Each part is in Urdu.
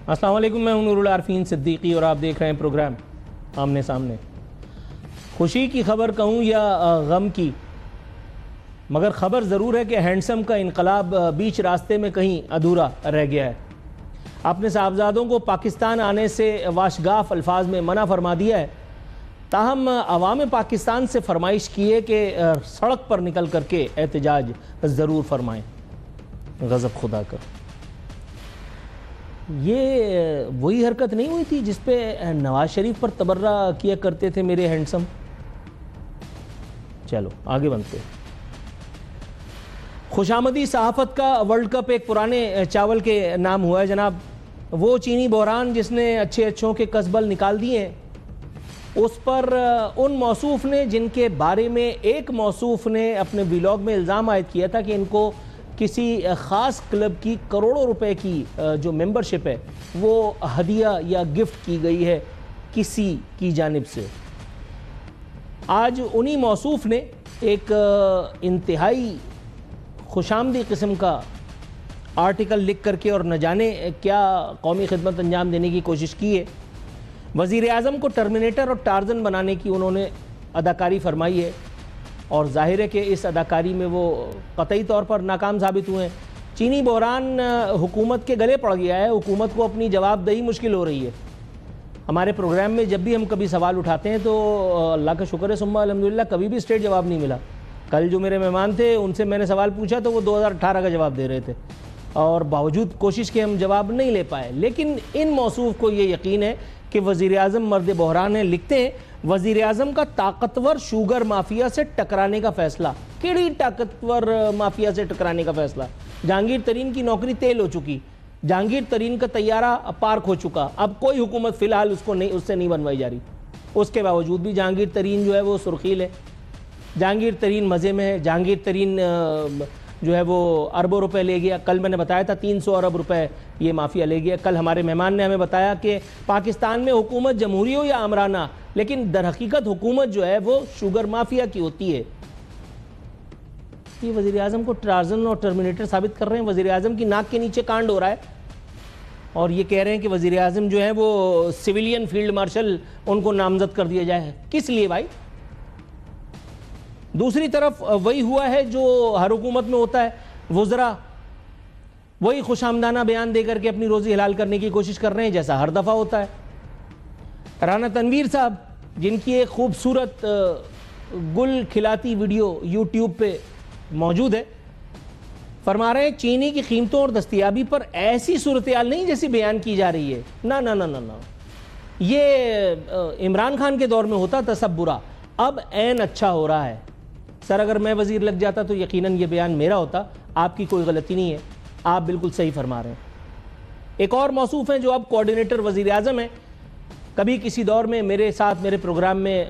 السلام علیکم، میں ہوں نور العارفین صدیقی اور آپ دیکھ رہے ہیں پروگرام آمنے سامنے۔ خوشی کی خبر کہوں یا غم کی، مگر خبر ضرور ہے کہ ہینڈسم کا انقلاب بیچ راستے میں کہیں ادھورا رہ گیا ہے۔ اپنے صاحبزادوں کو پاکستان آنے سے واشگاف الفاظ میں منع فرما دیا ہے، تاہم عوام پاکستان سے فرمائش کی ہے کہ سڑک پر نکل کر کے احتجاج ضرور فرمائیں۔ غضب خدا کا، یہ وہی حرکت نہیں ہوئی تھی جس پہ نواز شریف پر تبرہ کیا کرتے تھے میرے ہینڈسم؟ چلو آگے بنتے۔ خوش آمدی صحافت کا ورلڈ کپ ایک پرانے چاول کے نام ہوا ہے جناب۔ وہ چینی بحران جس نے اچھے اچھوں کے قصبل نکال دیے ہیں، اس پر ان موصوف نے، جن کے بارے میں ایک موصوف نے اپنے ویلاگ میں الزام عائد کیا تھا کہ ان کو کسی خاص کلب کی کروڑوں روپے کی جو ممبرشپ ہے وہ ہدیہ یا گفٹ کی گئی ہے کسی کی جانب سے، آج انہی موصوف نے ایک انتہائی خوش آمدی قسم کا آرٹیکل لکھ کر کے اور نہ جانے کیا قومی خدمت انجام دینے کی کوشش کی ہے۔ وزیر اعظم کو ٹرمینیٹر اور ٹارزن بنانے کی انہوں نے اداکاری فرمائی ہے، اور ظاہر ہے کہ اس اداکاری میں وہ قطعی طور پر ناکام ثابت ہوئے ہیں۔ چینی بحران حکومت کے گلے پڑ گیا ہے، حکومت کو اپنی جواب دہی مشکل ہو رہی ہے۔ ہمارے پروگرام میں جب بھی ہم کبھی سوال اٹھاتے ہیں تو اللہ کا شکر ہے ثم الحمدللہ کبھی بھی اسٹریٹ جواب نہیں ملا۔ کل جو میرے مہمان تھے ان سے میں نے سوال پوچھا تو وہ 2018 کا جواب دے رہے تھے، اور باوجود کوشش کے ہم جواب نہیں لے پائے۔ لیکن ان موصوف کو یہ یقین ہے کہ وزیر اعظم مرد بحران ہے۔ لکھتے ہیں وزیر اعظم کا طاقتور شوگر مافیا سے ٹکرانے کا فیصلہ۔ کیڑی طاقتور مافیا سے ٹکرانے کا فیصلہ؟ جہانگیر ترین کی نوکری تیل ہو چکی، جہانگیر ترین کا طیارہ پارک ہو چکا، اب کوئی حکومت فی الحال اس سے نہیں بنوائی جا رہی۔ اس کے باوجود بھی جہانگیر ترین جو ہے وہ سرخیل ہے، جہانگیر ترین مزے میں ہے۔ جہانگیر ترین جو ہے وہ اربوں روپے لے گیا۔ کل میں نے بتایا تھا 300 ارب روپے یہ مافیا لے گیا۔ کل ہمارے مہمان نے ہمیں بتایا کہ پاکستان میں حکومت جمہوری ہو یا آمرانہ، لیکن در حقیقت حکومت جو ہے وہ شوگر مافیا کی ہوتی ہے۔ یہ وزیر اعظم کو ٹارزن اور ٹرمینیٹر ثابت کر رہے ہیں۔ وزیر اعظم کی ناک کے نیچے کانڈ ہو رہا ہے، اور یہ کہہ رہے ہیں کہ وزیر اعظم جو ہے وہ سویلین فیلڈ مارشل ان کو نامزد کر دیا جائے۔ کس لیے بھائی؟ دوسری طرف وہی ہوا ہے جو ہر حکومت میں ہوتا ہے، وزراء وہی خوش آمدانہ بیان دے کر کے اپنی روزی حلال کرنے کی کوشش کر رہے ہیں جیسا ہر دفعہ ہوتا ہے۔ رانا تنویر صاحب، جن کی ایک خوبصورت گل کھلاتی ویڈیو یوٹیوب پہ موجود ہے، فرما رہے ہیں چینی کی قیمتوں اور دستیابی پر ایسی صورتحال نہیں جیسی بیان کی جا رہی ہے۔ نہ نہ نہ نہ، یہ عمران خان کے دور میں ہوتا تھا سب برا، اب عین اچھا ہو رہا ہے۔ سر اگر میں وزیر لگ جاتا تو یقیناً یہ بیان میرا ہوتا، آپ کی کوئی غلطی نہیں ہے، آپ بالکل صحیح فرما رہے ہیں۔ ایک اور موصوف ہیں جو اب کوارڈینیٹر وزیر اعظم ہیں، کبھی کسی دور میں میرے ساتھ میرے پروگرام میں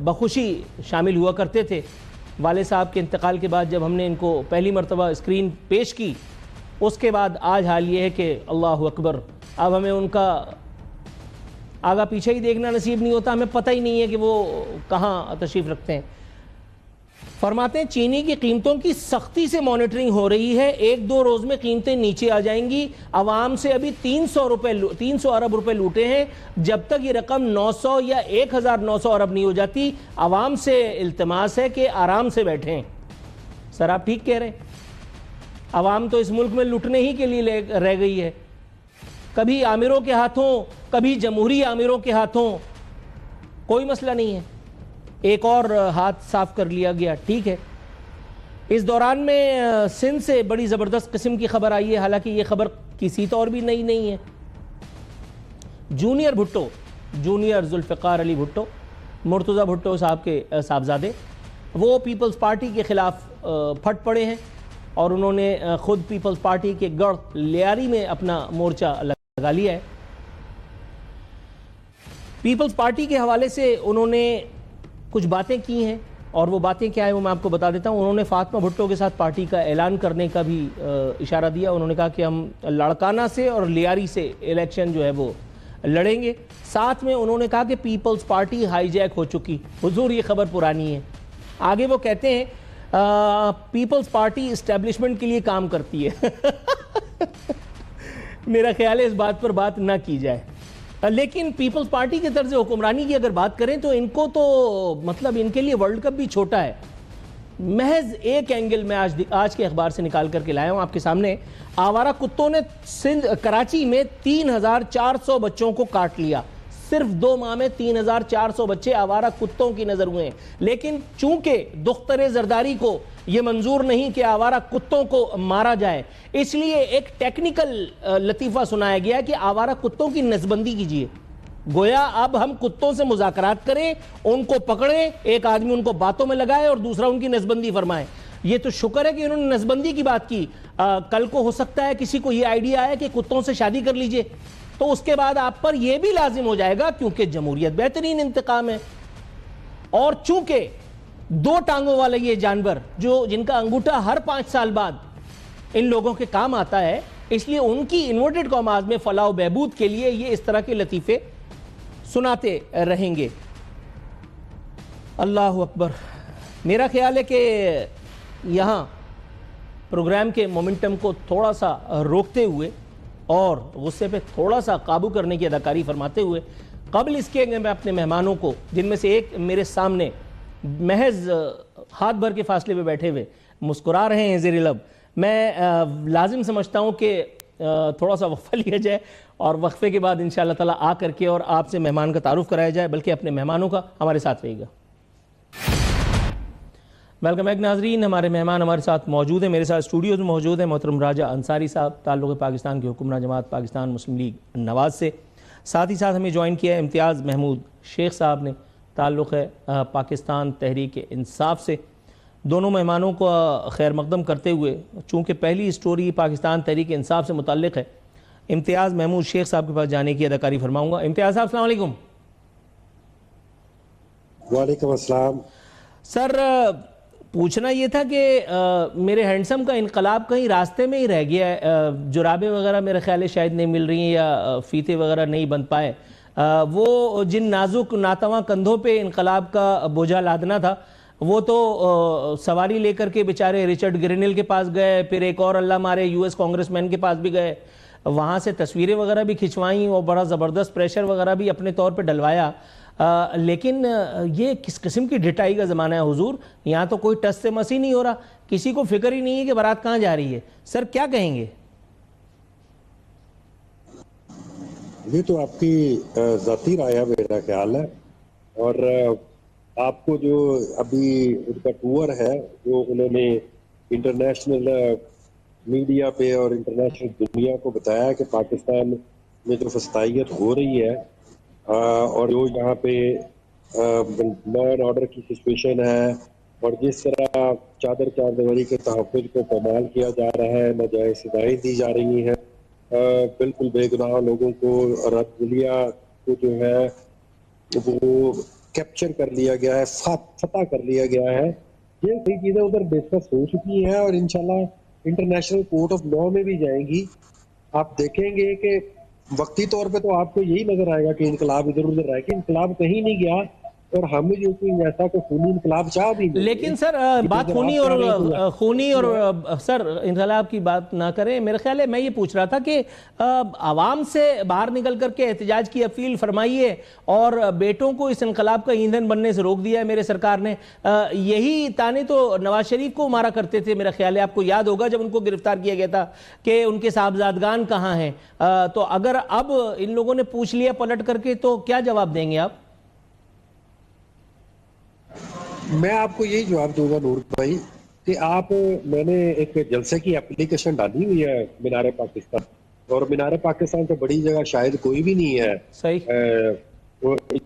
بخوشی شامل ہوا کرتے تھے۔ والد صاحب کے انتقال کے بعد جب ہم نے ان کو پہلی مرتبہ اسکرین پیش کی، اس کے بعد آج حال یہ ہے کہ اللہ اکبر، اب ہمیں ان کا آگا پیچھے ہی دیکھنا نصیب نہیں ہوتا، ہمیں پتہ ہی نہیں ہے کہ وہ کہاں تشریف رکھتے ہیں۔ فرماتے ہیں چینی کی قیمتوں کی سختی سے مانیٹرنگ ہو رہی ہے، 1-2 روز میں قیمتیں نیچے آ جائیں گی۔ عوام سے ابھی 300 ارب روپے لوٹے ہیں، جب تک یہ رقم 900 یا 1900 ارب نہیں ہو جاتی، عوام سے التماس ہے کہ آرام سے بیٹھیں۔ سر آپ ٹھیک کہہ رہے ہیں، عوام تو اس ملک میں لوٹنے ہی کے لیے رہ گئی ہے، کبھی آمروں کے ہاتھوں، کبھی جمہوری آمروں کے ہاتھوں، کوئی مسئلہ نہیں ہے، ایک اور ہاتھ صاف کر لیا گیا، ٹھیک ہے۔ اس دوران میں سندھ سے بڑی زبردست قسم کی خبر آئی ہے، حالانکہ یہ خبر کسی طور بھی نئی نہیں ہے۔ جونیئر ذوالفقار علی بھٹو، مرتضی بھٹو صاحب کے صاحبزادے، وہ پیپلز پارٹی کے خلاف پھٹ پڑے ہیں، اور انہوں نے خود پیپلز پارٹی کے گڑھ لیاری میں اپنا مورچہ لگا لیا ہے۔ پیپلز پارٹی کے حوالے سے انہوں نے کچھ باتیں کی ہیں، اور وہ باتیں کیا ہیں وہ میں آپ کو بتا دیتا ہوں۔ انہوں نے فاطمہ بھٹو کے ساتھ پارٹی کا اعلان کرنے کا بھی اشارہ دیا۔ انہوں نے کہا کہ ہم لڑکانہ سے اور لیاری سے الیکشن جو ہے وہ لڑیں گے۔ ساتھ میں انہوں نے کہا کہ پیپلز پارٹی ہائی جیک ہو چکی۔ حضور یہ خبر پرانی ہے۔ آگے وہ کہتے ہیں پیپلز پارٹی اسٹیبلشمنٹ کے لیے کام کرتی ہے۔ میرا خیال ہے اس بات پر بات نہ کی جائے. لیکن پیپلز پارٹی کے طرز حکمرانی کی اگر بات کریں تو ان کو تو مطلب ان کے لیے ورلڈ کپ بھی چھوٹا ہے. محض ایک اینگل میں آج کے اخبار سے نکال کر کے لایا ہوں آپ کے سامنے. آوارہ کتوں نے کراچی میں 3,400 بچوں کو کاٹ لیا. صرف 2 ماہ میں 3,400 بچے آوارہ کتوں کی نظر ہوئے ہیں. لیکن چونکہ دختر زرداری کو یہ منظور نہیں کہ آوارہ کتوں کو مارا جائے، اس لیے ایک ٹیکنیکل لطیفہ سنایا گیا کہ آوارہ کتوں کی نسبندی کیجئے. گویا اب ہم کتوں سے مذاکرات کریں، ان کو پکڑیں، ایک آدمی ان کو باتوں میں لگائے اور دوسرا ان کی نسبندی فرمائے. یہ تو شکر ہے کہ انہوں نے نسبندی کی بات کی. کل کو ہو سکتا ہے کسی کو یہ آئیڈیا آئے کہ کتوں سے شادی کر لیجئے، تو اس کے بعد آپ پر یہ بھی لازم ہو جائے گا، کیونکہ جمہوریت بہترین انتقام ہے. اور چونکہ 2 ٹانگوں والا یہ جانور جن کا انگوٹھا ہر 5 سال بعد ان لوگوں کے کام آتا ہے، اس لیے ان کی انورٹڈ کاماز میں فلاح و بہبود کے لیے یہ اس طرح کے لطیفے سناتے رہیں گے. اللہ اکبر. میرا خیال ہے کہ یہاں پروگرام کے مومنٹم کو تھوڑا سا روکتے ہوئے اور غصے پہ تھوڑا سا قابو کرنے کی اداکاری فرماتے ہوئے، قبل اس کے میں اپنے مہمانوں کو، جن میں سے ایک میرے سامنے محض ہاتھ بھر کے فاصلے پہ بیٹھے ہوئے مسکرا رہے ہیں زیر لب، میں لازم سمجھتا ہوں کہ تھوڑا سا وقفہ لیا جائے اور وقفے کے بعد انشاءاللہ تعالیٰ آ کر کے اور آپ سے مہمان کا تعارف کرایا جائے، بلکہ اپنے مہمانوں کا. ہمارے ساتھ رہیے گا. ویلکم بیک ناظرین. ہمارے مہمان ہمارے ساتھ موجود ہیں، میرے ساتھ اسٹوڈیوز میں موجود ہیں محترم راجہ انصاری صاحب، تعلق پاکستان کی حکمراں جماعت پاکستان مسلم لیگ نواز سے. ساتھ ہی ساتھ ہمیں جوائن کیا ہے امتیاز محمود شیخ صاحب نے، تعلق ہے پاکستان تحریک انصاف سے. دونوں مہمانوں کو خیر مقدم کرتے ہوئے، چونکہ پہلی سٹوری پاکستان تحریک انصاف سے متعلق ہے، امتیاز محمود شیخ صاحب کے پاس جانے کی اداکاری فرماؤں گا. امتیاز صاحب السلام علیکم. وعلیکم السلام. سر پوچھنا یہ تھا کہ میرے ہینڈسم کا انقلاب کہیں راستے میں ہی رہ گیا ہے. جرابیں وغیرہ میرے خیال ہے شاید نہیں مل رہی ہیں یا فیتے وغیرہ نہیں بن پائے. وہ جن نازک ناتواں کندھوں پہ انقلاب کا بوجھا لادنا تھا، وہ تو سواری لے کر کے بیچارے رچرڈ گرینل کے پاس گئے، پھر ایک اور اللہ مارے US کانگریس مین کے پاس بھی گئے، وہاں سے تصویریں وغیرہ بھی کھنچوائیں اور بڑا زبردست پریشر وغیرہ بھی اپنے طور پہ ڈلوایا. لیکن یہ کس قسم کی ڈٹائی کا زمانہ ہے حضور؟ یہاں تو کوئی ٹس سے مس ہی نہیں ہو رہا، کسی کو فکر ہی نہیں ہے کہ بارات کہاں جا رہی ہے. سر کیا کہیں گے؟ یہ تو آپ کی ذاتی رائے ہے میرا خیال ہے، اور آپ کو جو ابھی ان کا ٹور ہے جو انہوں نے انٹرنیشنل میڈیا پہ اور انٹرنیشنل دنیا کو بتایا کہ پاکستان میں جو فسطائیت ہو رہی ہے اور جو یہاں پہ لا اینڈ آرڈر کی سچویشن ہے اور جس طرح چادر چاردیواری کے تحفظ کو پامال کیا جا رہا ہے، ناجائز سزائیں دی جا رہی ہیں، بالکل بے گناہ لوگوں کو رد کو جو ہے وہ کیپچر کر لیا گیا ہے، فتح کر لیا گیا ہے. یہ کئی چیزیں ادھر ڈسکس ہو چکی ہیں اور انشاءاللہ انٹرنیشنل کورٹ آف لا میں بھی جائیں گی. آپ دیکھیں گے کہ وقتی طور پہ تو آپ کو یہی نظر آئے گا کہ انقلاب ادھر ادھر رہ کے انقلاب کہیں نہیں گیا، اور ہم جو کوئی ایسا کوئی خونی انقلاب چاہ بھی نہیں. لیکن سر بات خونی اور سر انقلاب کی بات نہ کریں. میرے خیال ہے میں یہ پوچھ رہا تھا کہ عوام سے باہر نکل کر کے احتجاج کی اپیل فرمائیے اور بیٹوں کو اس انقلاب کا ایندھن بننے سے روک دیا ہے میرے سرکار نے. یہی تانے تو نواز شریف کو مارا کرتے تھے. میرا خیال ہے آپ کو یاد ہوگا جب ان کو گرفتار کیا گیا تھا کہ ان کے صاحبزادگان کہاں ہیں. تو اگر اب ان لوگوں نے پوچھ لیا پلٹ کر کے تو کیا جواب دیں گے آپ؟ میں آپ کو یہی جواب دوں گا نور بھائی کہ میں نے ایک جلسے کی اپلیکیشن ڈالی ہوئی ہے مینار پاکستان، اور مینار پاکستان سے بڑی جگہ شاید کوئی بھی نہیں ہے. صحیح.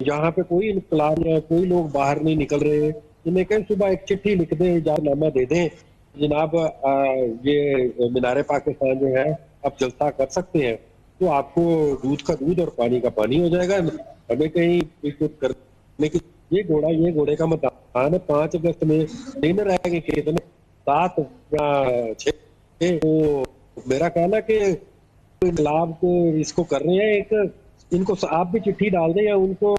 یہاں پہ کوئی انقلاب یا کوئی لوگ باہر نہیں نکل رہے. انہیں کہیں صبح ایک چٹھی لکھ دیں، اجازت نامہ دے دیں، جناب یہ مینار پاکستان جو ہے آپ جلسہ کر سکتے ہیں، تو آپ کو دودھ کا دودھ اور پانی کا پانی ہو جائے گا. ہمیں کہیں کچھ کرنے کی یہ گھوڑے کا مدان ہے. 5 اگست میں دن رہ گئے کتنے 7 یا 6. میرا کہنا کہ انقلاب کو اس کو کر رہے ہیں، ایک ان کو آپ بھی چٹھی ڈال دیں یا ان کو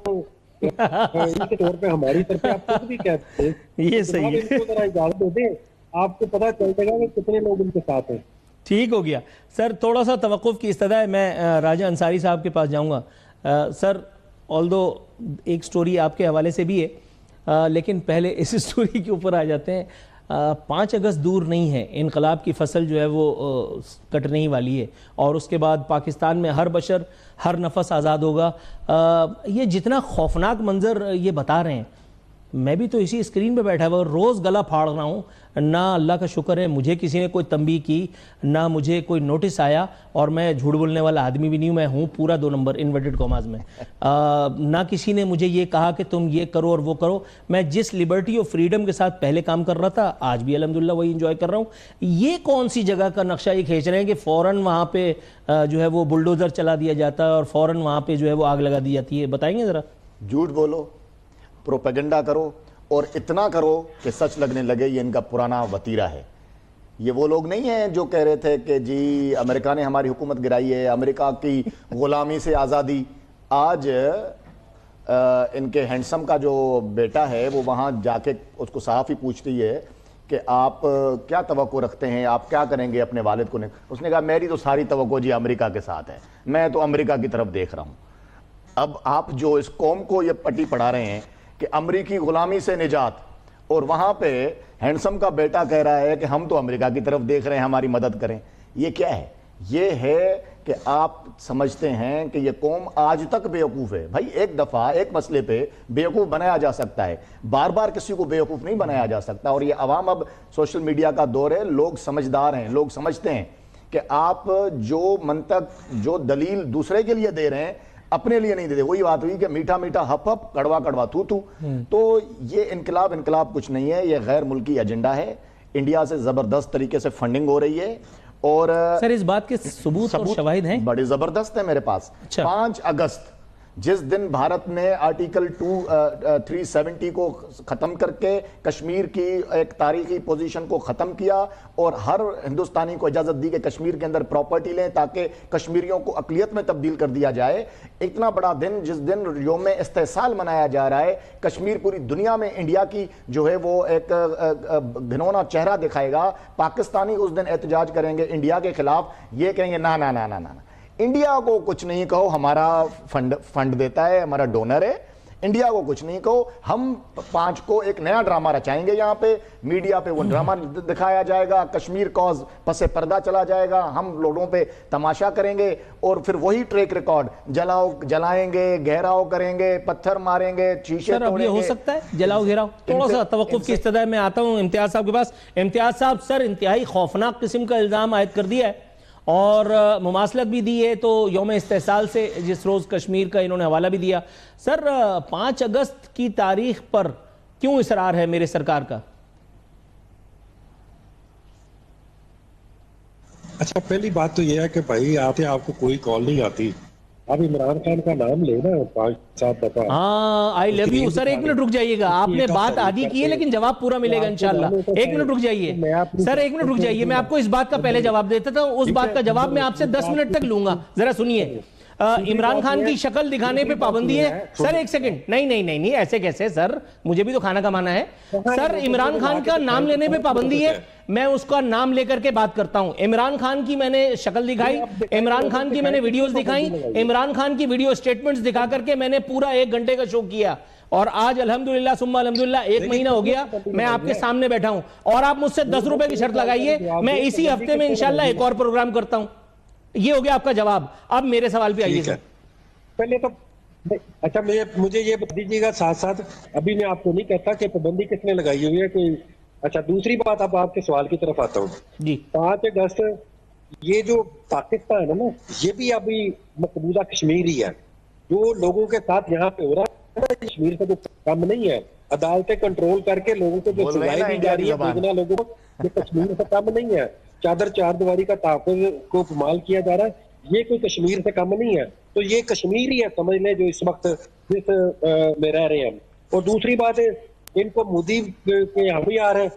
ان کے طور پہ ہماری طرف پہ آپ خود بھی کہتے ہیں یہ صحیح ہے، ان کو ذرا اجازت دے دیں، آپ کو پتہ چل جائے گا کہ کتنے لوگ ان کے ساتھ ہیں. ٹھیک ہو گیا سر. تھوڑا سا توقف کی استدعا ہے, میں راجہ انصاری صاحب کے پاس جاؤں گا. سر آلدو ایک سٹوری آپ کے حوالے سے بھی ہے, لیکن پہلے اس سٹوری کے اوپر آ جاتے ہیں. 5 اگست دور نہیں ہے, انقلاب کی فصل جو ہے وہ کٹنے ہی والی ہے, اور اس کے بعد پاکستان میں ہر بشر, ہر نفس آزاد ہوگا. یہ جتنا خوفناک منظر یہ بتا رہے ہیں, میں بھی تو اسی اسکرین پہ بیٹھا ہوا روز گلا پھاڑ رہا ہوں. نہ اللہ کا شکر ہے مجھے کسی نے کوئی تنبیہ کی, نہ مجھے کوئی نوٹس آیا, اور میں جھوٹ بولنے والا آدمی بھی نہیں ہوں, میں ہوں پورا 2 نمبر انورٹڈ کاماز میں. نہ کسی نے مجھے یہ کہا کہ تم یہ کرو اور وہ کرو. میں جس لبرٹی اور فریڈم کے ساتھ پہلے کام کر رہا تھا, آج بھی الحمدللہ وہی انجوائے کر رہا ہوں. یہ کون سی جگہ کا نقشہ یہ کھینچ رہے ہیں کہ فوراً وہاں پہ جو ہے وہ بلڈوزر چلا دیا جاتا ہے اور فوراً وہاں پہ جو ہے وہ آگ لگا دی جاتی ہے؟ بتائیں گے ذرا. جھوٹ بولو, پروپیگنڈا کرو, اور اتنا کرو کہ سچ لگنے لگے. یہ ان کا پرانا وتیرہ ہے. یہ وہ لوگ نہیں ہیں جو کہہ رہے تھے کہ جی امریکہ نے ہماری حکومت گرائی ہے, امریکہ کی غلامی سے آزادی. آج ان کے ہینڈسم کا جو بیٹا ہے وہ وہاں جا کے اس کو صحافی پوچھتی ہے کہ آپ کیا توقع رکھتے ہیں, آپ کیا کریں گے اپنے والد کو. اس نے کہا میری تو ساری توقع جی امریکہ کے ساتھ ہے, میں تو امریکہ کی طرف دیکھ رہا ہوں. اب آپ جو اس قوم کو یہ پٹی پڑھا رہے ہیں کہ امریکی غلامی سے نجات, اور وہاں پہ ہینڈسم کا بیٹا کہہ رہا ہے کہ ہم تو امریکہ کی طرف دیکھ رہے ہیں, ہماری مدد کریں. یہ کیا ہے؟ یہ ہے کہ آپ سمجھتے ہیں کہ یہ قوم آج تک بیوقوف ہے. بھائی ایک دفعہ ایک مسئلے پہ بیوقوف بنایا جا سکتا ہے, بار بار کسی کو بیوقوف نہیں بنایا جا سکتا. اور یہ عوام, اب سوشل میڈیا کا دور ہے, لوگ سمجھدار ہیں, لوگ سمجھتے ہیں کہ آپ جو منطق, جو دلیل دوسرے کے لیے دے رہے ہیں اپنے لیے نہیں دیتے. وہی بات ہوئی کہ میٹھا میٹھا ہپ ہپ, کڑوا کڑوا تھو تھو. تو یہ انقلاب کچھ نہیں ہے, یہ غیر ملکی ایجنڈا ہے. انڈیا سے زبردست طریقے سے فنڈنگ ہو رہی ہے, اور سر اس بات کے ثبوت اور شواہد ہیں بڑے زبردست ہیں میرے پاس. 5 اگست جس دن بھارت نے آرٹیکل 370 کو ختم کر کے کشمیر کی ایک تاریخی پوزیشن کو ختم کیا, اور ہر ہندوستانی کو اجازت دی کہ کشمیر کے اندر پراپرٹی لیں تاکہ کشمیریوں کو اقلیت میں تبدیل کر دیا جائے. اتنا بڑا دن جس دن یوم استحصال منایا جا رہا ہے, کشمیر پوری دنیا میں انڈیا کی جو ہے وہ ایک گھنونا چہرہ دکھائے گا. پاکستانی اس دن احتجاج کریں گے انڈیا کے خلاف, یہ کہیں گے نا نا نا نا نا, انڈیا کو کچھ نہیں کہو, ہمارا فنڈ دیتا ہے, ہمارا ڈونر ہے. انڈیا کو کچھ نہیں کہو, ہم 5 کو ایک نیا ڈرامہ رچائیں گے. یہاں پہ میڈیا پہ وہ ڈرامہ دکھایا جائے گا, کشمیر کاز پس پردہ چلا جائے گا, ہم لوگوں پہ تماشا کریں گے, اور پھر وہی ٹریک ریکارڈ جلائیں گے, گھیراؤ کریں گے, پتھر ماریں گے, شیشے توڑیں گے. سر اب یہ ہو سکتا ہے جلاؤ گھیراؤ؟ تھوڑا سا توقف کی استدعا میں آتا ہوں امتیاز صاحب کے پاس. امتیاز صاحب, سر انتہائی خوفناک قسم کا الزام عائد کر دیا ہے اور مماثلت بھی دی ہے, تو یوم استحصال سے جس روز کشمیر کا انہوں نے حوالہ بھی دیا. سر 5 اگست کی تاریخ پر کیوں اصرار ہے میرے سرکار کا؟ اچھا, پہلی بات تو یہ ہے کہ بھائی آپ کو کوئی کال نہیں آتی. آپ عمران خان کا نام لے نا 5-7 دفعہ. ہاں آئی لو یو. سر 1 منٹ رک جائیے گا, آپ نے بات آدھی کی ہے لیکن جواب پورا ملے گا انشاءاللہ. 1 منٹ رک جائیے سر, 1 منٹ رک جائیے. میں آپ کو اس بات کا پہلے جواب دیتا تھا, اس بات کا جواب میں آپ سے 10 منٹ تک لوں گا. ذرا سنیے, عمران خان کی شکل دکھانے پہ پابندی ہے. سر 1 سیکنڈ, نہیں ایسے کیسے سر, مجھے بھی تو کھانا کمانا ہے. سر عمران خان کا نام لینے پہ پابندی ہے, میں اس کا نام لے کر کے بات کرتا ہوں. عمران خان کی میں نے شکل دکھائی, عمران خان کی میں نے ویڈیوز دکھائی, عمران خان کی ویڈیو سٹیٹمنٹس دکھا کر کے میں نے پورا 1 گھنٹے کا شو کیا, اور آج الحمدللہ ثم الحمدللہ 1 مہینہ ہو گیا میں آپ کے سامنے بیٹھا ہوں, اور آپ مجھ سے 10 روپے کی شرط لگائیے, میں اسی ہفتے میں انشاءاللہ ایک اور پروگرام کرتا ہوں. یہ ہو گیا آپ کا جواب. اب میرے سوال پہ آئیے سر. پہلے تو اچھا مجھے یہ بتا دیجیے گا ساتھ ساتھ, ابھی میں آپ کو نہیں کہتا کہ پابندی کس نے لگائی ہوئی ہے کوئی. اچھا, دوسری بات اب آپ کے سوال کی طرف آتا ہوں جی. 5 اگست یہ جو پاکستان ہے نا, یہ بھی ابھی مقبوضہ کشمیر ہی ہے. جو لوگوں کے ساتھ یہاں پہ ہو رہا ہے کشمیر سے تو کم نہیں ہے. عدالتیں کنٹرول کر کے لوگوں کو جو سزائیں دی جا رہی ہے بھیجنا لوگوں کو, یہ کشمیر سے کم نہیں ہے. چار دیواری کا تحفظ کو پامال کیا جا رہا ہے, یہ کوئی کشمیر سے کم نہیں ہے. تو یہ کشمیر ہی ہے سمجھ لیں جو اس وقت جس میں رہ رہے ہیں. اور دوسری بات ہے, ان کو مودی کے ہم ہی آ رہے ہیں,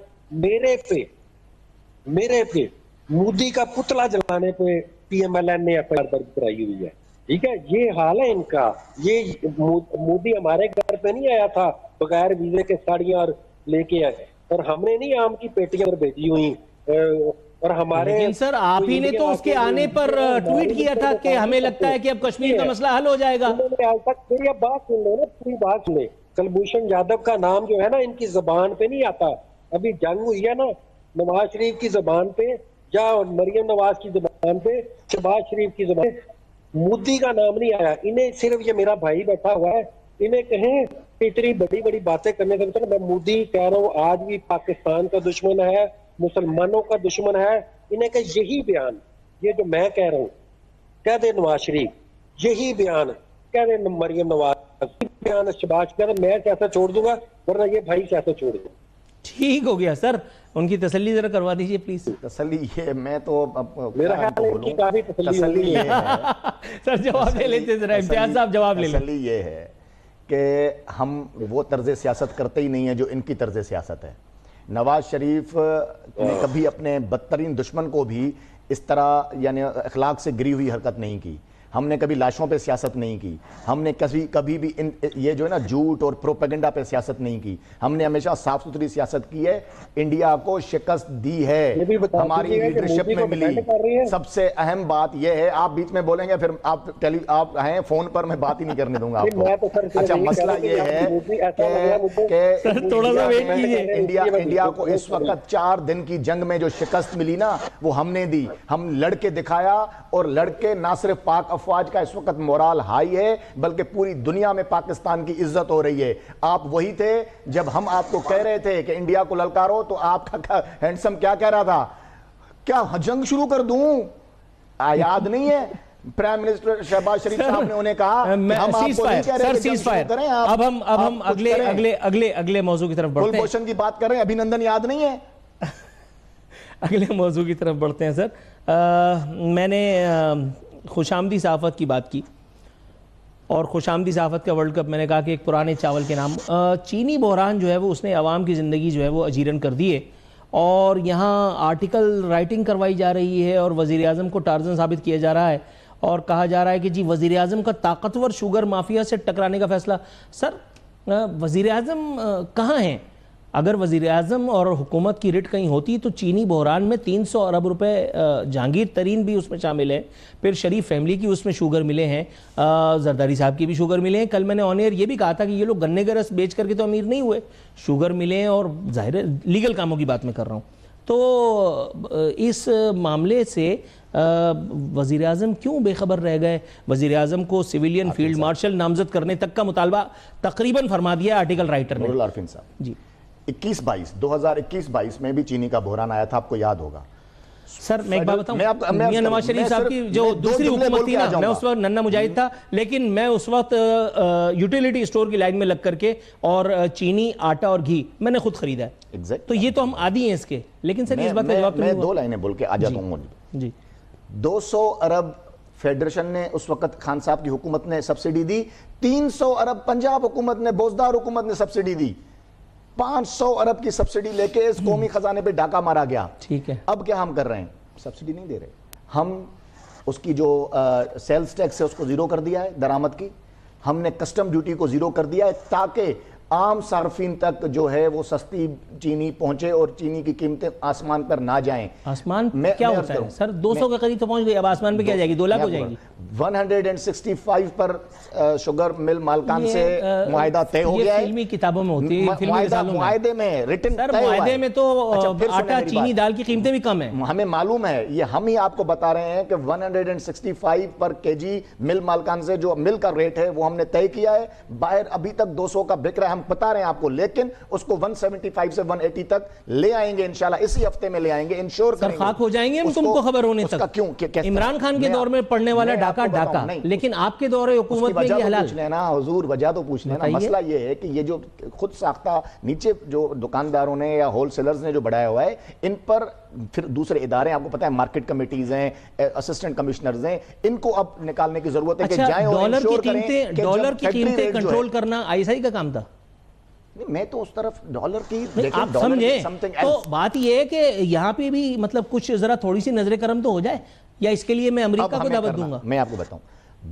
میرے پہ مودی کا پتلا جلانے پہ پی ایم ایل این نے ایف آئی آر درج کرائی ہوئی ہے. ٹھیک ہے, یہ حال ہے ان کا. یہ مودی ہمارے گھر پہ نہیں آیا تھا بغیر ویزے کے ساڑیاں اور لے کے آئے, اور ہم نے نہیں آم کی پیٹیاں بھیجی ہوئی اور ہمارے لیکن سر آپ ہی نے تو اس کے آنے پر ٹویٹ کیا تھا کہ ہمیں لگتا ہے کہ اب کشمیر کا مسئلہ حل ہو جائے گا. انہوں نے آج تک میری اب بات سن لو نا، پوری بات سنیں. کلبھوشن یادو کا نام جو ہے نا ان کی زبان پہ نہیں آتا. ابھی جنگ ہوئی ہے نا نواز شریف کی زبان پہ یا مریم نواز کی زبان پہ، شہباز شریف کی زبان پہ مودی کا نام نہیں آیا. انہیں صرف یہ میرا بھائی بیٹھا ہوا ہے، انہیں کہیں کہ اتنی بڑی بڑی باتیں کرنے سے میں مودی کہہ رہا ہوں آج بھی پاکستان کا دشمن ہے، مسلمانوں کا دشمن ہے. انہیں کہ یہی بیان یہ جو میں کہہ رہا ہوں کہہ دے نواز شریف، یہی بیان کہہ دے مریم نواز، بیان شہباز کہہ دے، میں سیاست چھوڑ دوں گا ورنہ یہ بھائی سیاست چھوڑ دوں. ٹھیک ہو گیا سر، ان کی تسلی ذرا کروا دیجئے پلیز. تسلی یہ میں تو میرا خیال ہے ان کی کافی تسلی یہ ہے سر جواب لے لیتے ذرا، امتیاز صاحب جواب لے لیں. تسلی یہ ہے کہ ہم وہ طرز سیاست کرتے ہی نہیں ہیں جو ان کی طرز سیاست ہے. نواز شریف نے کبھی اپنے بدترین دشمن کو بھی اس طرح یعنی اخلاق سے گری ہوئی حرکت نہیں کی. ہم نے کبھی لاشوں پہ سیاست نہیں کی. ہم نے کبھی بھی یہ جو ہے نا جھوٹ اور پروپیگنڈا پہ سیاست نہیں کی. ہم نے ہمیشہ صاف ستھری سیاست کی ہے. انڈیا کو شکست دی ہے, ہماری لیڈرشپ میں ملی. سب سے اہم بات یہ ہے, آپ بیچ میں بولیں گے پھر آپ ہیں فون پر, میں بات ہی نہیں کرنے دوں گا آپ کو. اچھا مسئلہ یہ ہے کہ انڈیا کو اس وقت 4 دن کی جنگ میں جو شکست ملی نا وہ ہم نے دی. ہم لڑ کے دکھایا, اور لڑ کے نہ صرف پاک افواج کا اس وقت مورال ہائی ہے بلکہ پوری دنیا میں پاکستان کی عزت ہو رہی ہے. آپ وہی تھے جب ہم آپ کو کہہ رہے تھے کہ انڈیا کو للکارو, تو آپ کا ہینڈسم کیا کہہ رہا تھا, کیا جنگ شروع کر دوں؟ یاد نہیں ہے پرائم منسٹر شہباز شریف صاحب نے انہیں کہا ہم آپ کو نہیں کہہ رہے کہ جنگ شروع کریں. اب ہم اگلے موضوع کی طرف بڑھتے ہیں. کلبھوشن کی بات کر رہے ہیں, ابھینندن یاد نہیں ہے؟ اگلے موضوع کی طرف بڑھتے ہیں سر. میں نے خوش آمدی صحافت کی بات کی, اور خوش آمدی صحافت کا ورلڈ کپ میں نے کہا کہ ایک پرانے چاول کے نام. چینی بحران جو ہے وہ اس نے عوام کی زندگی جو ہے وہ اجیرن کر دی ہے, اور یہاں آرٹیکل رائٹنگ کروائی جا رہی ہے اور وزیر اعظم کو ٹارزن ثابت کیا جا رہا ہے, اور کہا جا رہا ہے کہ جی وزیر اعظم کا طاقتور شوگر مافیا سے ٹکرانے کا فیصلہ. سر وزیر اعظم کہاں ہیں؟ اگر وزیر اعظم اور حکومت کی رٹ کہیں ہوتی تو چینی بحران میں 300 ارب روپے جہانگیر ترین بھی اس میں شامل ہے, پھر شریف فیملی کی اس میں شوگر ملے ہیں, زرداری صاحب کی بھی شوگر ملے ہیں. کل میں نے آن ایئر یہ بھی کہا تھا کہ یہ لوگ گنے کا رس بیچ کر کے تو امیر نہیں ہوئے, شوگر ملے ہیں, اور ظاہر ہے لیگل کاموں کی بات میں کر رہا ہوں. تو اس معاملے سے وزیر اعظم کیوں بے خبر رہ گئے؟ وزیر اعظم کو سویلین فیلڈ مارشل نامزد کرنے تک کا مطالبہ تقریباً فرما دیا آرٹیکل رائٹر نے. نورل عارفین صاحب جی 2021-22 میں بھی چینی کا بحران آیا تھا, آپ کو یاد ہوگا. سر میں ایک بات بتاؤں, میاں نواز شریف صاحب کی جو دوسری حکومت تھی نا, میں اس وقت ننھا مجاہد تھا, لیکن میں اس وقت یوٹیلیٹی اسٹور کی لائن میں لگ کر کے اور چینی, آٹا اور گھی میں نے خود خریدا ہے. تو یہ تو ہم عادی ہیں اس کے. لیکن سر اس بات کا جواب میں 2 لائنیں بول کے آ جاتا ہوں. جی 200 ارب فیڈریشن نے اس وقت خان صاحب کی حکومت نے سبسڈی دی, 300 ارب پنجاب حکومت نے, بوزدار حکومت نے سبسڈی دی. 500 ارب کی سبسڈی لے کے اس قومی خزانے پہ ڈاکہ مارا گیا. ٹھیک ہے, اب کیا ہم کر رہے ہیں؟ سبسڈی نہیں دے رہے, ہم اس کی جو سیلز ٹیکس ہے اس کو زیرو کر دیا ہے, درآمد کی. ہم نے کسٹم ڈیوٹی کو زیرو کر دیا ہے تاکہ عام صارفین تک جو ہے وہ سستی چینی پہنچے اور چینی کی قیمتیں آسمان پر نہ جائیں. آسمان کیا ہوتا ہے سر؟ 200 کے قریب تو پہنچ گئی, اب آسمان پہ کیا جائے گی؟ 2 لاکھ ہو جائے گی. 165 پر شوگر مل مالکان سے معاہدہ طے ہو گیا ہے. یہ فلمی کتابوں میں ہوتی ہے, معاہدے میں ریٹن سر معاہدے میں تو آٹا چینی دال کی قیمتیں بھی کم ہیں. ہمیں معلوم ہے, یہ ہم ہی آپ کو بتا رہے ہیں کہ 165 پر کے جی مل مالکان سے جو مل کا ریٹ ہے وہ ہم نے طے کیا ہے. باہر ابھی تک 200 کا بک رہا ہے, ہم بتا رہے ہیں آپ کو, لیکن اس کو 175 سے 180 تک لے آئیں گے انشاءاللہ, اسی ہفتے میں لے آئیں گے, انشور کریں گے. سر خاک ہو جائیں گے ہم تم کو خبر ہونے تک. عمران خان کے دور میں پڑھنے والا ڈاکہ ڈاکہ, لیکن آپ کے دور حکومت میں یہ حلال. پوچھ لینا حضور, وجہ تو پوچھ لینا. مسئلہ یہ ہے کہ یہ جو خود ساختہ نیچے جو دکانداروں نے یا ہول سیلرز نے جو بڑھایا ہوا ہے, ان پر پھر دوسرے ادارے, آپ کو پتا ہے مارکیٹ کمیٹیز ہیں, اسسٹنٹ کمشنرز ہیں, ان کو اب نکالنے کی ضرورت ہے کہ جائیں اور انشور کریں. ڈالر کی قیمتیں کنٹرول کرنا ISI کا کام تھا. میں تو اس طرف ڈالر کی آپ سمجھیں, تو بات یہ ہے کہ یہاں پہ بھی مطلب کچھ ذرا تھوڑی سی نظر کرم تو ہو جائے, یا اس کے لیے میں امریکہ کو دعوت دوں گا؟ میں آپ کو بتاؤں,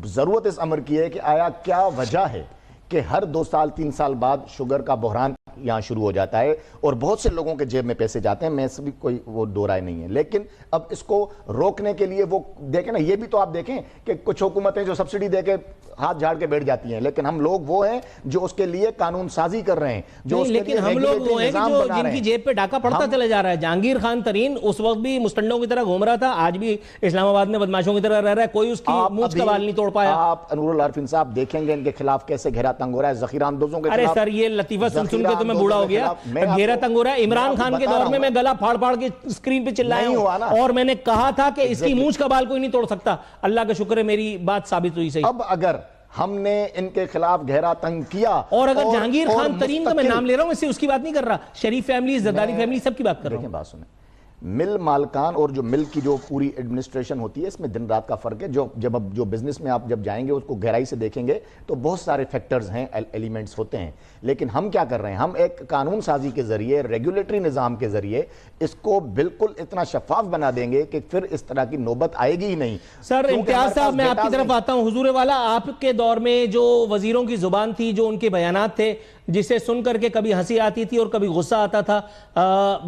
ضرورت اس امر کی ہے کہ آیا کیا وجہ ہے کہ ہر 2 سال 3 سال بعد شوگر کا بحران یہاں شروع ہو جاتا ہے اور بہت سے لوگوں کے جیب میں پیسے جاتے ہیں، میں اس بھی کوئی وہ دو رائے نہیں ہے. لیکن اب اس کو روکنے کے لیے وہ دیکھیں نا، یہ بھی تو آپ دیکھیں کہ کچھ حکومتیں جو سبسڈی دے کے ہاتھ جھاڑ کے بیٹھ جاتی ہیں، لیکن ہم لوگ وہ ہیں جو اس کے لیے قانون سازی کر رہے ہیں، جو اس کے لیکن لیے ہم لوگ وہ ہیں نظام جو بنا رہے جن کی ہیں. جیب پہ ڈاکہ پڑتا چلا جا رہا ہے. جہانگیر خان ترین اس وقت بھی مستنڈوں کی طرح گھوم رہا تھا، آج بھی اسلام آباد میں بدماشوں کی طرح رہ رہا ہے، کوئی اس کی مونچھ کا بال نہیں توڑ پایا. آپ انور العارفین صاحب دیکھیں گے ان کے خلاف کیسے گھیرا تنگ ہو رہا ہے ذخیرہ اندوزوں کے ارے خلاف. سر یہ لطیفہ سن سن کے تو میں بوڑھا ہو گیا. گھیرا تنگ ہو رہا ہے. عمران خان کے دور میں گلا پھاڑ پھاڑ کے اسکرین پہ چلایا ہوں اور میں نے کہا تھا کہ اس کی مونچھ کا بال کوئی نہیں توڑ سکتا. اللہ کا شکر ہے میری بات ثابت ہوئی صحیح. اب اگر ہم نے ان کے خلاف گہرا تنگ کیا اور اگر جہانگیر خان ترین کا میں نام لے رہا ہوں، اس سے اس کی بات نہیں کر رہا، شریف فیملی، زرداری فیملی، سب کی بات کر رہا ہوں. دیکھیں بات سنیں، مل مالکان اور جو مل کی جو پوری ایڈمنسٹریشن ہوتی ہے، اس میں دن رات کا فرق ہے. جو بزنس میں آپ جب جائیں گے اس کو گہرائی سے دیکھیں گے تو بہت سارے فیکٹرز ہیں، ایلیمنٹس ہوتے ہیں. لیکن ہم کیا کر رہے ہیں؟ ہم ایک قانون سازی کے ذریعے، ریگولیٹری نظام کے ذریعے اس کو بالکل اتنا شفاف بنا دیں گے کہ پھر اس طرح کی نوبت آئے گی ہی نہیں. سر امتیاز صاحب میں آپ کی طرف آتا ہوں. حضور والا آپ کے دور میں جو وزیروں کی زبان تھی، جو ان کے بیانات تھے، جسے سن کر کے کبھی ہنسی آتی تھی اور کبھی غصہ آتا تھا،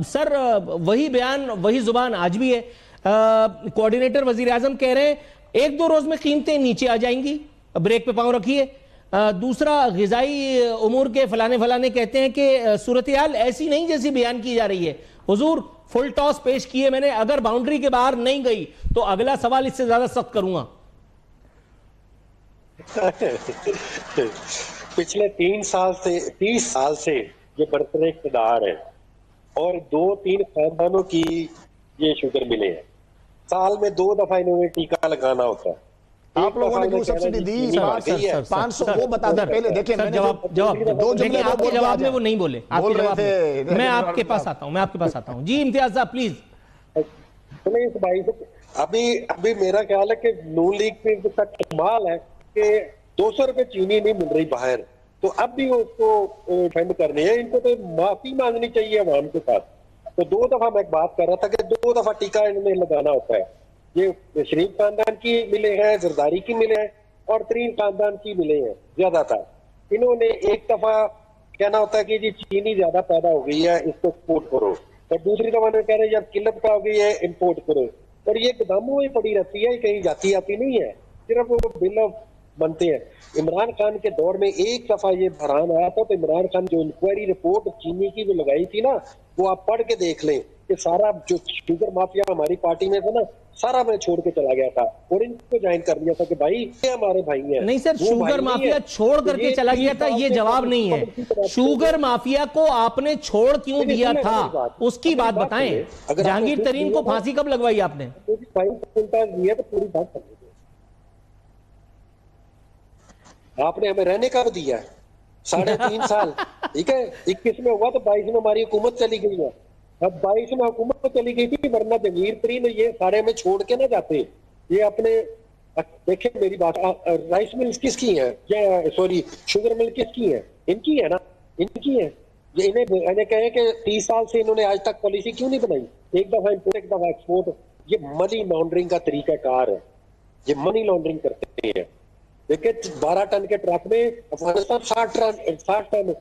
سر وہی بیان وہی زبان آج بھی ہے. کوارڈینیٹر وزیر اعظم کہہ رہے ہیں 1-2 روز میں قیمتیں نیچے آ جائیں گی، بریک پہ پاؤں رکھیے. دوسرا غذائی امور کے فلانے کہتے ہیں کہ صورتحال ایسی نہیں جیسی بیان کی جا رہی ہے. حضور فل ٹاس پیش کیے میں نے، اگر باؤنڈری کے باہر نہیں گئی تو اگلا سوال اس سے زیادہ سخت کروں گا. پچھلے 30 سال سے جو برسر اقتدار ہے اور 2-3 خاندانوں کی یہ شوگر ملے ہیں، سال میں 2 دفعہ انہوں نے ٹیکہ لگانا ہوتا ہے. آپ لوگوں نے کیوں سبسڈی دی؟ 500 وہ بتا دیں پہلے. دیکھیں میں لیکن آپ کے جواب میں وہ نہیں بولے. میں آپ کے پاس آتا ہوں. جی امتیاز صاحب پلیز. ابھی میرا خیال ہے کہ نون لیگ پہ کمال ہے کہ 200 روپے چینی نہیں مل رہی باہر، تو اب بھی اس کو ڈیفینڈ کرنے ہیں. ان کو تو معافی مانگنی چاہیے عوام کے ساتھ. تو 2 دفعہ میں بات کر رہا تھا کہ 2 دفعہ ٹیکہ انہوں نے لگانا ہوتا ہے. یہ شریف خاندان کی ملے ہیں، زرداری کی ملے ہیں اور ترین خاندان کی ملے ہیں زیادہ تر. انہوں نے ایک دفعہ کہنا ہوتا ہے کہ جی چینی زیادہ پیدا ہو گئی ہے، اس کو ایکسپورٹ کرو، اور دوسری دفعہ انہوں نے کہہ رہے ہیں جب قلت پہ ہو گئی ہے امپورٹ کرو. اور یہ گوداموں میں پڑی رہتی ہے، کہیں جاتی نہیں ہے، صرف وہ بل بنتے ہیں. عمران خان کے دور میں ایک دفعہ یہ بحران آیا تھا تو عمران خان جو انکوائری رپورٹ چینی کی جو لگائی تھی نا، وہ آپ پڑھ کے دیکھ لیں کہ سارا جو شوگر مافیا ہماری پارٹی میں تھا نا، سارا میں چھوڑ کے چلا گیا تھا اور ان کو جوائن کر لیا تھا کہ بھائی یہ ہمارے بھائی ہیں. نہیں سر، شوگر مافیا چھوڑ کر کے چلا گیا تھا یہ جواب نہیں ہے. شوگر مافیا کو آپ نے چھوڑ کیوں دیا تھا اس کی بات بتائیں. جہانگیر ترین کو پھانسی کب لگوائی آپ نے؟ آپ نے ہمیں رہنے کا دیا ہے 3.5 سال، ٹھیک ہے. 21 میں ہوا تو 22 میں ہماری حکومت چلی گئی ہے. اب 22 میں حکومت چلی گئی تھی، ورنہ جہانگیر ترین یہ سارے ہمیں چھوڑ کے نہ جاتے. یہ اپنے دیکھیں میری بات، رائس ملز کس کی ہیں؟ سوری شوگر مل کس کی ہیں؟ ان کی ہے نا، ان کی ہے. انہیں کہیں کہ 30 سال سے انہوں نے آج تک پالیسی کیوں نہیں بنائی؟ ایک دفعہ امپورٹ ایک دفعہ ایکسپورٹ. یہ منی لانڈرنگ کا طریقہ کار ہے، یہ منی لانڈرنگ کرتے ہیں. دیکھیں 12 ٹن کے ٹرک میں افغانستان 60 ٹن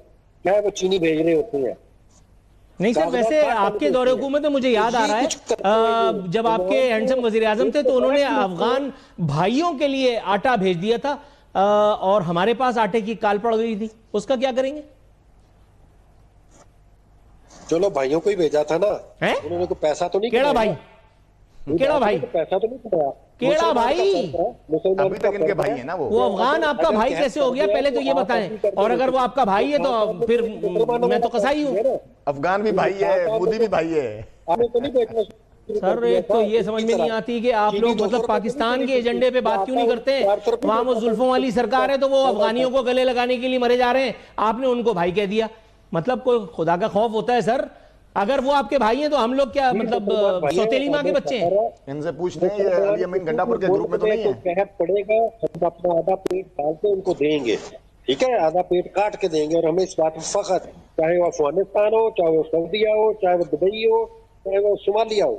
کیا ہے وہ چینی بھیج رہے ہوتے ہیں. نہیں سر، ویسے آپ کے دور حکومت میں مجھے یاد آ رہا ہے جب آپ کے ہینڈسم وزیر اعظم تھے تو انہوں نے افغان بھائیوں کے لیے آٹا بھیج دیا تھا اور ہمارے پاس آٹے کی کال پڑ گئی تھی. اس کا کیا کریں گے؟ چلو بھائیوں کو ہی بھیجا تھا نا، انہوں نے کوئی پیسہ تو نہیں. کیڑا بھائی؟ کیڑا بھائی؟ پیسہ تو نہیں کمایا. کیڑا بھائی؟ ابھی تک ان کے بھائی ہیں نا. وہ افغان آپ کا بھائی کیسے ہو گیا پہلے تو یہ بتائیں، اور اگر وہ آپ کا بھائی ہے تو پھر میں تو قصائی ہوں. افغان بھی بھائی ہے، مودی بھی بھائی ہے. سر ایک تو یہ سمجھ میں نہیں آتی کہ آپ لوگ مطلب پاکستان کے ایجنڈے پہ بات کیوں نہیں کرتے؟ وہاں وہ زلفوں والی سرکار ہے تو وہ افغانیوں کو گلے لگانے کے لیے مرے جا رہے ہیں، آپ نے ان کو بھائی کہہ دیا. مطلب کوئی خدا کا خوف ہوتا ہے سر؟ اگر وہ آپ کے بھائی ہیں تو ہم لوگ کیا مطلب سوتیلی ماں کے بچے ہیں؟ ان سے پوچھتے ہیں یہ علی امین گنڈاپور کے گروپ میں تو نہیں ہے. قحط پڑے گا، ہم اپنا آدھا پیٹ ڈال کے ان کو دیں گے، ٹھیک ہے، آدھا پیٹ کاٹ کے دیں گے. اور ہمیں اس بات میں فخر، چاہے وہ افغانستان ہو، چاہے وہ سعودیہ ہو، چاہے وہ دبئی ہو، چاہے وہ صومالیہ ہو،